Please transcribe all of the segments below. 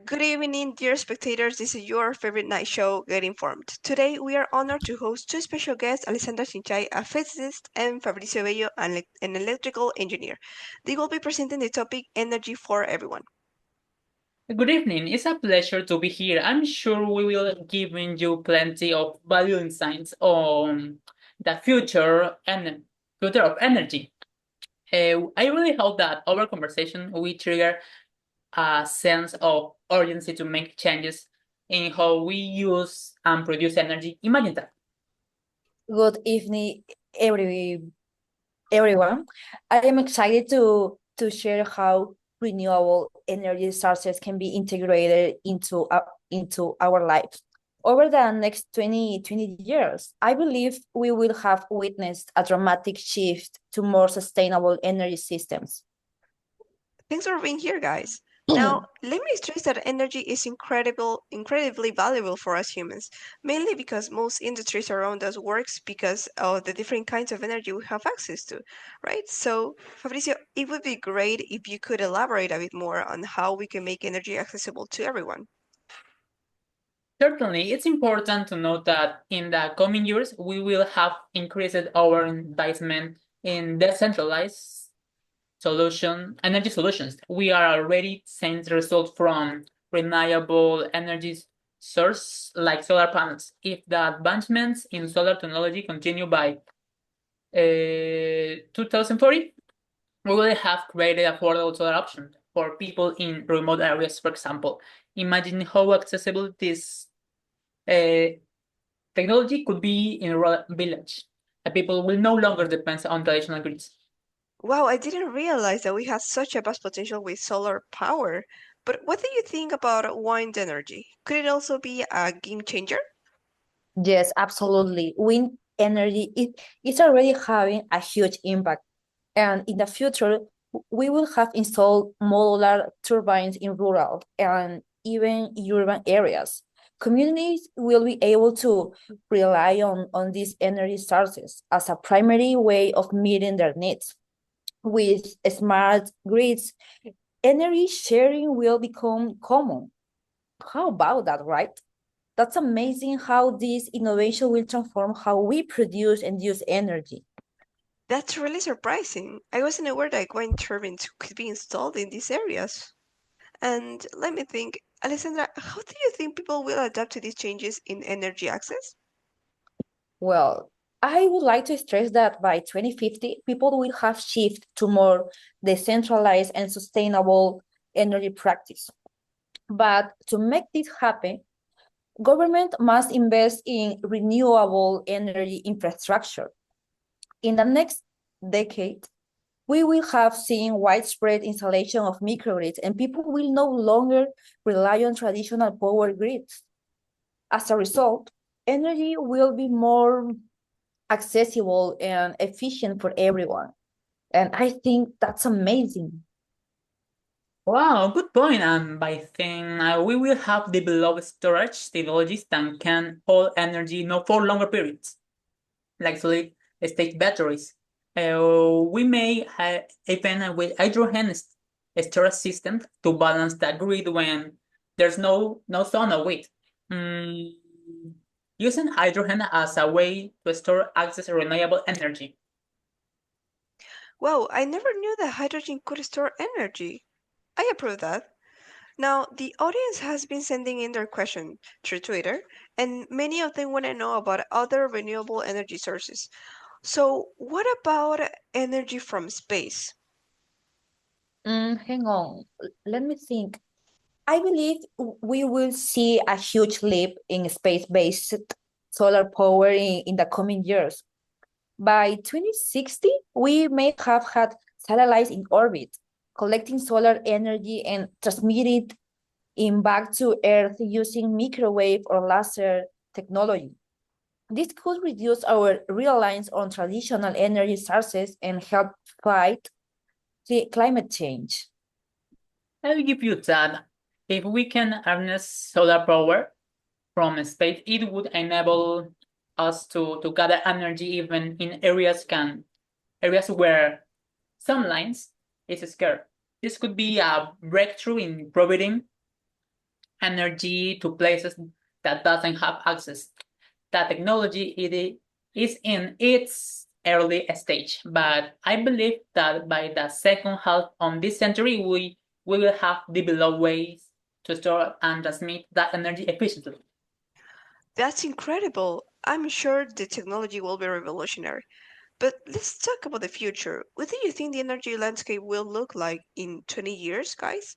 Good evening, dear spectators. This is your favorite night show, Get Informed. Today, we are honored to host two special guests, Alessandra Chinchay, a physicist, and Fabricio Bello, an electrical engineer. They will be presenting the topic Energy for Everyone. Good evening. It's a pleasure to be here. I'm sure we will give you plenty of valuable insights on the future of energy. I really hope that our conversation will trigger a sense of urgency to make changes in how we use and produce energy. Imagine that. Good evening, everyone. I am excited to share how renewable energy sources can be integrated into our lives. Over the next 20 years, I believe we will have witnessed a dramatic shift to more sustainable energy systems. Thanks for being here, guys. Now, let me stress that energy is incredibly valuable for us humans, mainly because most industries around us works because of the different kinds of energy we have access to, right? So, Fabricio, it would be great if you could elaborate a bit more on how we can make energy accessible to everyone. Certainly, it's important to note that in the coming years, we will have increased our investment in decentralized energy solutions. We are already seeing the result from renewable energy source like solar panels. If the advancements in solar technology continue by 2040, we will have created affordable solar options for people in remote areas, for example. Imagine how accessible this technology could be in a rural village. The people will no longer depend on traditional grids. Wow, I didn't realize that we had such a vast potential with solar power. But what do you think about wind energy? Could it also be a game changer? Yes, absolutely. Wind energy is already having a huge impact. And in the future, we will have installed modular turbines in rural and even urban areas. Communities will be able to rely on these energy sources as a primary way of meeting their needs. With smart grids, energy sharing will become common. How about that, right? That's amazing how this innovation will transform how we produce and use energy. That's really surprising. I wasn't aware that wind turbines could be installed in these areas. And let me think, Alessandra, how do you think people will adapt to these changes in energy access? Well, I would like to stress that by 2050, people will have shifted to more decentralized and sustainable energy practice. But to make this happen, government must invest in renewable energy infrastructure. In the next decade, we will have seen widespread installation of microgrids, and people will no longer rely on traditional power grids. As a result, energy will be more accessible and efficient for everyone. And I think that's amazing. Wow, good point. And by then, we will have developed storage technologies that can hold energy no for longer periods, like solid state batteries. We may have even with hydrogen storage systems to balance the grid when there's no sun or wind. Mm, Using hydrogen as a way to store access to renewable energy. Wow, I never knew that hydrogen could store energy. I approve that. Now, the audience has been sending in their question through Twitter, and many of them want to know about other renewable energy sources. So, what about energy from space? Hang on, let me think. I believe we will see a huge leap in space-based solar power in the coming years. By 2060, we may have had satellites in orbit, collecting solar energy and transmitting it back to Earth using microwave or laser technology. This could reduce our reliance on traditional energy sources and help fight climate change. I'll give you that. If we can harness solar power from space, it would enable us to gather energy even in areas where some lines is scarce. This could be a breakthrough in providing energy to places that doesn't have access. That technology is in its early stage, but I believe that by the second half of this century, we will have developed ways to store and transmit that energy efficiently. That's incredible. I'm sure the technology will be revolutionary. But let's talk about the future. What do you think the energy landscape will look like in 20 years, guys?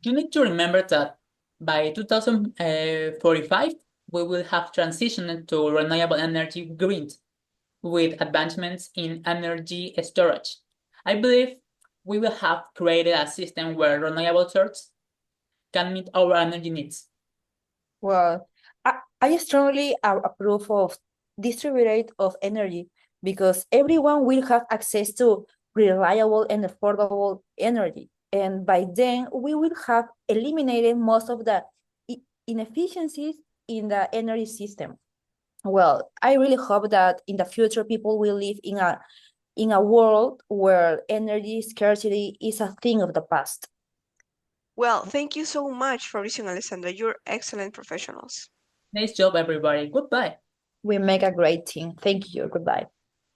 You need to remember that by 2045, we will have transitioned to renewable energy grids with advancements in energy storage. I believe we will have created a system where renewable sources can meet our energy needs. Well, I strongly approve of distributed of energy because everyone will have access to reliable and affordable energy. And by then, we will have eliminated most of the inefficiencies in the energy system. Well, I really hope that in the future, people will live in a world where energy scarcity is a thing of the past. Well, thank you so much, Fabricio and Alessandra. You're excellent professionals. Nice job, everybody. Goodbye. We make a great team. Thank you. Goodbye.